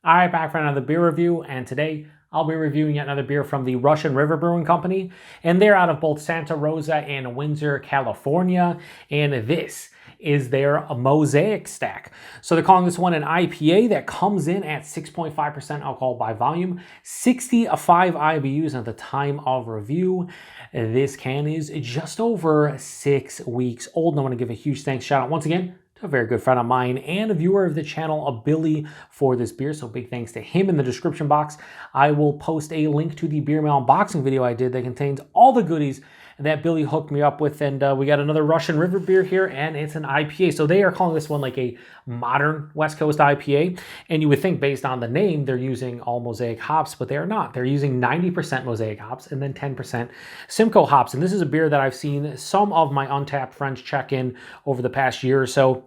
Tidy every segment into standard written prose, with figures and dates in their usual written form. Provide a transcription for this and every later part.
All right, back for another beer review, and today I'll be reviewing yet another beer from the Russian River Brewing Company, and they're out of both Santa Rosa and Windsor, California, and this is their Mosaic Stack. So they're calling this one an IPA that comes in at 6.5% alcohol by volume, 65 IBUs at the time of review. This can is just over 6 weeks old, and I want to give a huge thanks, shout out once again to a very good friend of mine and a viewer of the channel, Billy, for this beer. So big thanks to him. In the description box, I will post a link to the beer mail unboxing video I did that contains all the goodies that Billy hooked me up with. And we got another Russian River beer here, and it's an IPA. So they are calling this one like a modern West Coast IPA. And you would think based on the name, they're using all Mosaic hops, but they are not. They're using 90% Mosaic hops and then 10% Simcoe hops. And this is a beer that I've seen some of my Untapped friends check in over the past year or so,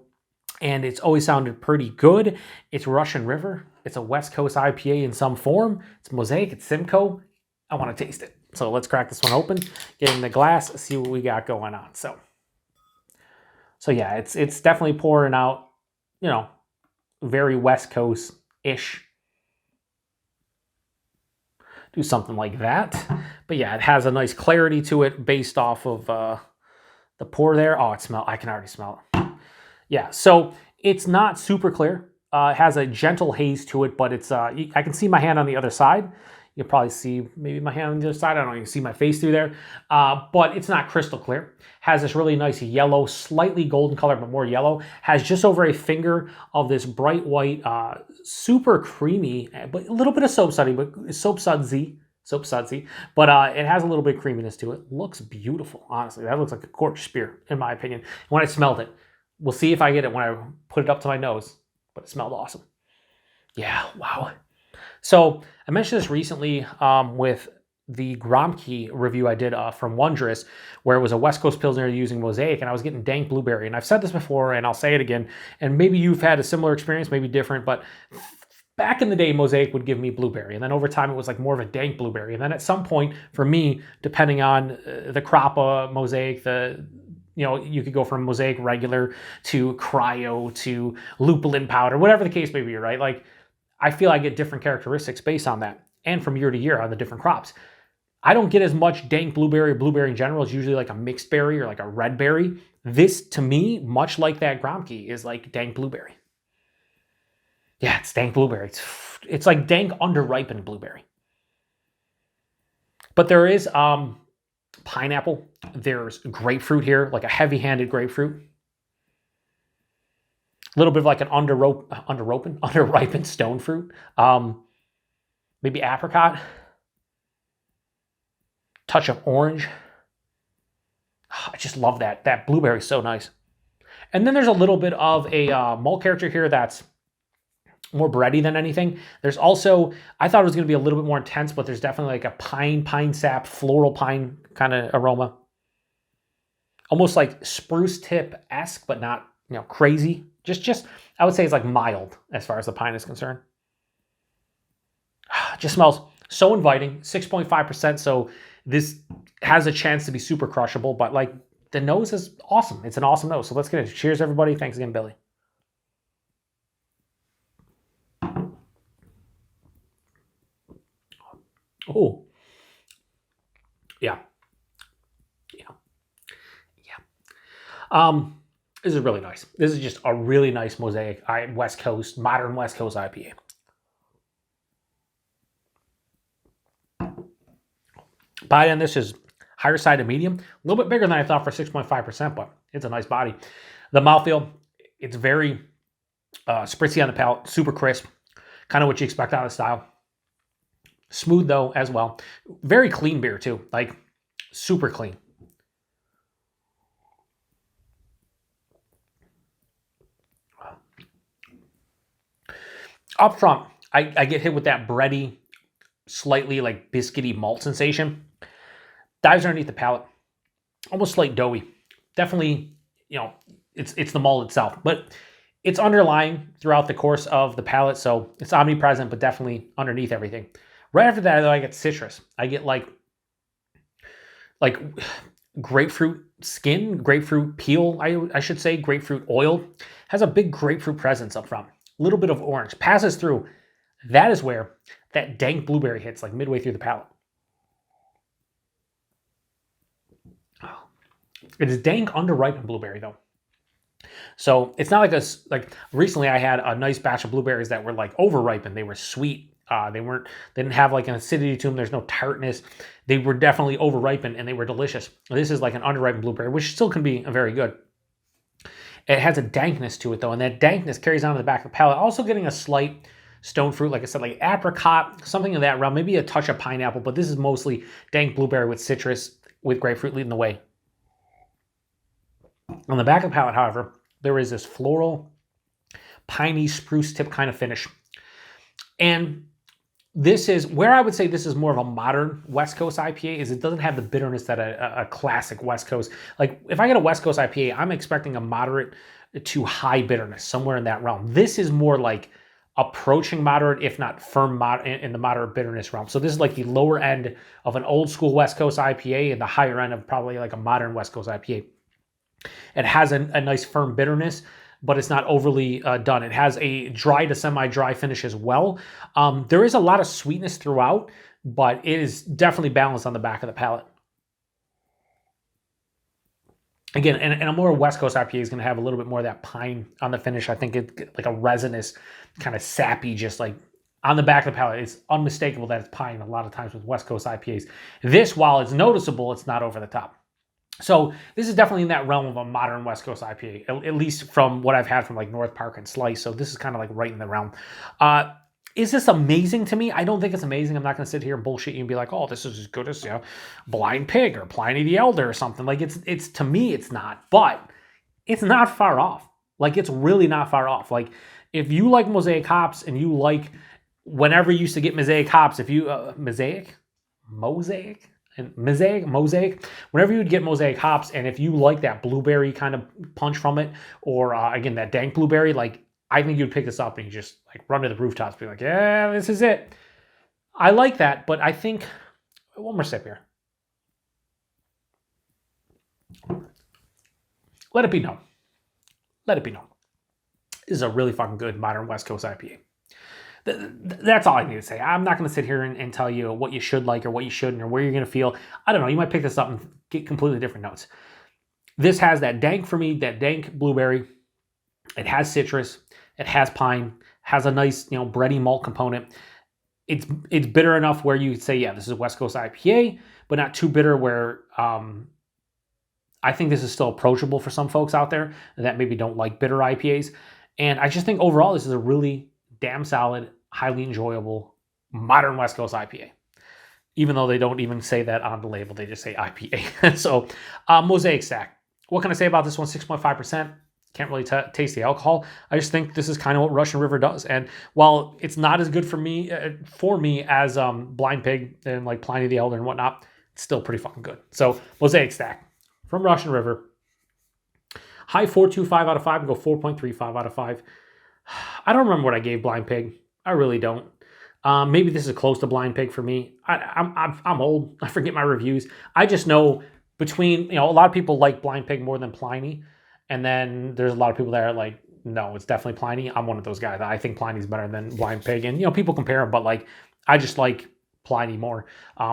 and it's always sounded pretty good. It's Russian River. It's a West Coast IPA in some form. It's Mosaic, it's Simcoe. I want to taste it. So let's crack this one open, get in the glass, see what we got going on. So yeah, it's definitely pouring out, you know, very West Coast-ish. Do something like that. But yeah, it has a nice clarity to it based off of the pour there. Oh, I can already smell it. Yeah, so it's not super clear. It has a gentle haze to it, but it's I can see my hand on the other side. You'll probably see maybe my hand on the other side. I don't know, you can see my face through there. But it's not crystal clear. Has this really nice yellow, slightly golden color, but more yellow. Has just over a finger of this bright white, super creamy, but a little bit of soap sudsy, but it has a little bit of creaminess to it. Looks beautiful, honestly. That looks like a gorgeous beer, in my opinion. When I smelled it, we'll see if I get it when I put it up to my nose, but it smelled awesome. Yeah, wow. So I mentioned this recently with the Gromke review I did from Wondrous, where it was a West Coast Pilsner using Mosaic, and I was getting dank blueberry. And I've said this before, and I'll say it again, and maybe you've had a similar experience, maybe different, but back in the day, Mosaic would give me blueberry, and then over time, it was like more of a dank blueberry. And then at some point, for me, depending on the crop of Mosaic, you know, you could go from Mosaic regular to cryo to lupulin powder, whatever the case may be, right? Like, I feel I get different characteristics based on that, and from year to year on the different crops. I don't get as much dank blueberry in general. It's usually like a mixed berry or like a red berry. This, to me, much like that Gromke, is like dank blueberry. Yeah, it's dank blueberry. It's like dank under-ripened blueberry. But there is pineapple. There's grapefruit here, like a heavy-handed grapefruit. A little bit of like an under-ripened stone fruit. Maybe apricot. Touch of orange. I just love that. That blueberry is so nice. And then there's a little bit of a malt character here that's more bready than anything. There's also, I thought it was going to be a little bit more intense, but there's definitely like a pine sap, floral pine kind of aroma. Almost like spruce tip-esque, but not, you know, crazy. Just I would say it's like mild as far as the pine is concerned. It just smells so inviting, 6.5%. So this has a chance to be super crushable, but like the nose is awesome. It's an awesome nose. So let's get it. Cheers, everybody. Thanks again, Billy. Oh, yeah. This is really nice. This is just a really nice Mosaic West Coast, modern West Coast IPA. Body on this is higher side of medium, a little bit bigger than I thought for 6.5%, but it's a nice body. The mouthfeel, it's very spritzy on the palate, super crisp, kind of what you expect out of the style. Smooth though as well. Very clean beer too, like super clean. Up front, I get hit with that bready, slightly like biscuity malt sensation. Dives underneath the palate, almost like doughy. Definitely, you know, it's the malt itself, but it's underlying throughout the course of the palate, so it's omnipresent, but definitely underneath everything. Right after that, though, I get citrus. I get like grapefruit skin, grapefruit peel, I should say, grapefruit oil. Has a big grapefruit presence up front. A little bit of orange. Passes through that is where that dank blueberry hits, like midway through the palate. It is dank, underripened blueberry though. So it's not like recently I had a nice batch of blueberries that were like overripened. They were sweet. They didn't have like an acidity to them. There's no tartness. They were definitely overripened and they were delicious. This is like an underripened blueberry, which still can be very good. It has a dankness to it though, and that dankness carries on to the back of the palate. Also getting a slight stone fruit, like I said, like apricot, something in that realm, maybe a touch of pineapple, but this is mostly dank blueberry with citrus, with grapefruit leading the way. On the back of the palate, however, there is this floral, piney, spruce tip kind of finish. And this is where I would say this is more of a modern West Coast IPA, is it doesn't have the bitterness that a classic West Coast, like if I get a West Coast IPA, I'm expecting a moderate to high bitterness, somewhere in that realm. This is more like approaching moderate, if not firm in the moderate bitterness realm. So this is like the lower end of an old school West Coast IPA and the higher end of probably like a modern West Coast IPA. It has a nice firm bitterness, but it's not overly done. It has a dry to semi-dry finish as well. There is a lot of sweetness throughout, but it is definitely balanced on the back of the palate. Again, and a more West Coast IPA is going to have a little bit more of that pine on the finish. I think it's like a resinous, kind of sappy, just like on the back of the palate. It's unmistakable that it's pine a lot of times with West Coast IPAs. This, while it's noticeable, it's not over the top. So this is definitely in that realm of a modern West Coast IPA, at least from what I've had from like North Park and Slice. So this is kind of like right in the realm. Is this amazing to me? I don't think it's amazing. I'm not going to sit here and bullshit you and be like, oh, this is as good as, you know, Blind Pig or Pliny the Elder or something. Like it's to me, it's not, but it's not far off. Like it's really not far off. Like if you like Mosaic hops and you like, whenever you used to get Mosaic hops, if you, Mosaic, whenever you would get Mosaic hops, and if you like that blueberry kind of punch from it, or again, that dank blueberry, like I think you'd pick this up and you just like run to the rooftops, be like, yeah, this is it. I like that, but I think, one more sip here. Let it be known. Let it be known. This is a really fucking good modern West Coast IPA. That's all I need to say. I'm not going to sit here and tell you what you should like or what you shouldn't or where you're going to feel. I don't know. You might pick this up and get completely different notes. This has that dank for me, that dank blueberry. It has citrus. It has pine. Has a nice, you know, bready malt component. It's bitter enough where you could say, yeah, this is a West Coast IPA, but not too bitter where I think this is still approachable for some folks out there that maybe don't like bitter IPAs. And I just think overall this is a really damn solid, highly enjoyable, modern West Coast IPA. Even though they don't even say that on the label, they just say IPA. So, Mosaic Stack. What can I say about this one? 6.5%. Can't really taste the alcohol. I just think this is kind of what Russian River does. And while it's not as good for me as Blind Pig and like Pliny the Elder and whatnot, it's still pretty fucking good. So, Mosaic Stack from Russian River. High 4.25 out of 5 and go 4.35 out of 5. I don't remember what I gave Blind Pig. I really don't. Maybe this is close to Blind Pig for me. I'm old. I forget my reviews. I just know between, you know, a lot of people like Blind Pig more than Pliny. And then there's a lot of people that are like, no, it's definitely Pliny. I'm one of those guys. I think Pliny's better than Blind Pig. And, you know, people compare them, but like, I just like Pliny more.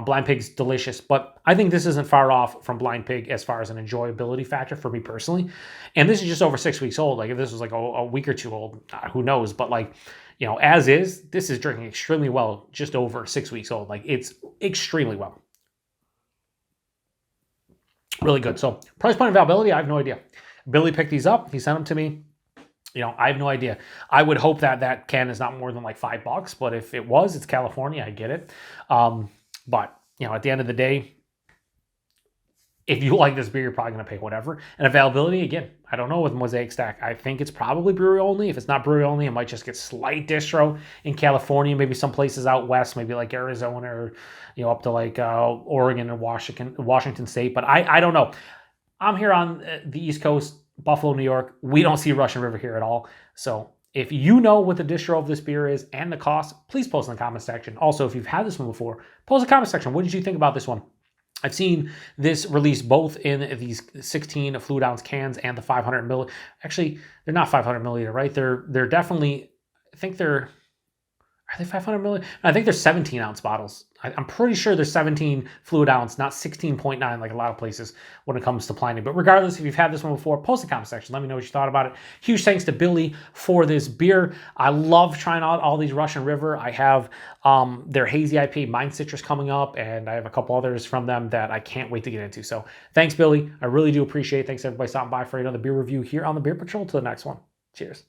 Blind Pig's delicious, but I think this isn't far off from Blind Pig as far as an enjoyability factor for me personally. And this is just over 6 weeks old. Like if this was like a week or two old, who knows? But like, you know, as is, this is drinking extremely well, just over 6 weeks old. Like it's extremely well. Really good. So price point availability, I have no idea. Billy picked these up. He sent them to me. You know, I have no idea. I would hope that that can is not more than like $5, but if it was, it's California. I get it. But, you know, at the end of the day, if you like this beer, you're probably going to pay whatever. And availability, again, I don't know with Mosaic Stack. I think it's probably brewery only. If it's not brewery only, it might just get slight distro in California, maybe some places out west, maybe like Arizona or, you know, up to like Oregon or Washington State. But I don't know. I'm here on the East Coast, Buffalo, New York. We don't see Russian River here at all. So if you know what the distro of this beer is and the cost, please post in the comment section. Also, if you've had this one before, post in the comment section. What did you think about this one? I've seen this released both in these 16 fluid ounce cans and the 500 milliliter. Actually, they're not 500 milliliter, right? They're definitely, I think they're Are they 500 milliliters? I think they're 17 ounce bottles. I'm pretty sure they're 17 fluid ounce, not 16.9 like a lot of places when it comes to Pliny. But regardless, if you've had this one before, post in the comment section. Let me know what you thought about it. Huge thanks to Billy for this beer. I love trying out all these Russian River. I have their hazy IPA, Mind Citrus, coming up, and I have a couple others from them that I can't wait to get into. So thanks, Billy. I really do appreciate it. Thanks, everybody, stopping by for another beer review here on the Beer Patrol. Till the next one. Cheers.